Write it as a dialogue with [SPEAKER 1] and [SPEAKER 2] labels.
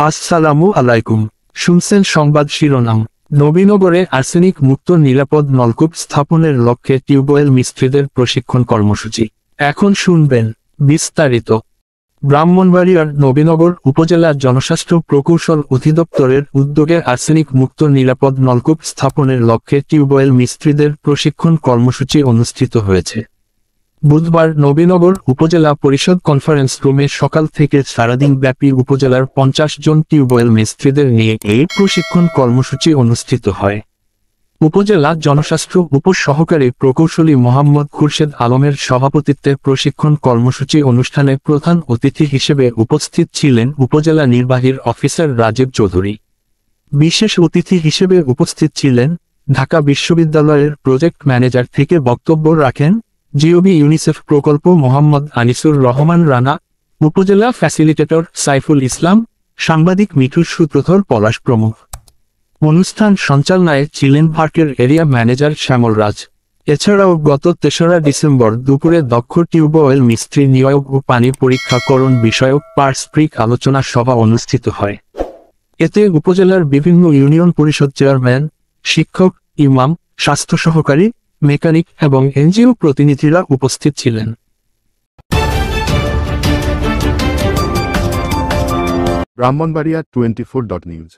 [SPEAKER 1] আসসালামু আলাইকুম। শুনছেন সংবাদ শিরোনাম। নবীনগরে আর্সেনিক মুক্ত নিরাপদ নলকূপ স্থাপনের লক্ষ্যে টিউবওয়েল মিস্ত্রিদের প্রশিক্ষণ কর্মসূচি। এখন শুনবেন বিস্তারিত। ব্রাহ্মণবাড়িয়ার নবীনগর উপজেলার জনস্বাস্থ্য প্রকৌশল অধিদপ্তরের উদ্যোগে আর্সেনিক মুক্ত নিরাপদ নলকূপ স্থাপনের লক্ষ্যে টিউবওয়েল মিস্ত্রিদের প্রশিক্ষণ কর্মসূচি অনুষ্ঠিত হয়েছে। বুধবার নবীনগর উপজেলা পরিষদ কনফারেন্স রুমে সকাল থেকে সারাদিন ব্যাপী উপজেলার 50 জন টিউবওয়েল মিস্ত্রিদের নিয়ে এই প্রশিক্ষণ কর্মসূচি অনুষ্ঠিত হয়। উপজেলা জনস্বাস্থ্য উপসহকারী প্রকৌশলী মোহাম্মদ খুরশেদ আলমের সভাপতিত্বে প্রশিক্ষণ কর্মসূচি অনুষ্ঠানে প্রধান অতিথি হিসেবে উপস্থিত ছিলেন উপজেলা নির্বাহী অফিসার রাজীব চৌধুরী। বিশেষ অতিথি হিসেবে উপস্থিত ছিলেন ঢাকা বিশ্ববিদ্যালয়ের প্রজেক্ট ম্যানেজার থেকে বক্তব্য রাখেন জিওবি ইউনিসেফ প্রকল্প মোহাম্মদ আনিসুর রহমান রানা, উপজেলা ফ্যাসিলিটেটর সাইফুল ইসলাম, সাংবাদিক মিঠুর সূত্রধর পলাশ প্রমুখ। অনুষ্ঠান সঞ্চালনায় ছিলেন পার্কের এরিয়া ম্যানেজার শ্যামল রাজ। এছাড়াও গত 3রা ডিসেম্বর দুপুরে দক্ষ টিউবওয়েল মিস্ত্রি নিয়োগ ও পানি পরীক্ষাকরণ বিষয়ক পারস্পরিক আলোচনা সভা অনুষ্ঠিত হয়। এতে উপজেলার বিভিন্ন ইউনিয়ন পরিষদ চেয়ারম্যান, শিক্ষক, ইমাম, স্বাস্থ্য সহকারী, মেকানিক এবং এনজিও প্রতিনিধিরা উপস্থিত ছিলেন।
[SPEAKER 2] ব্রাহ্মণবাড়িয়া 24.নিউজ।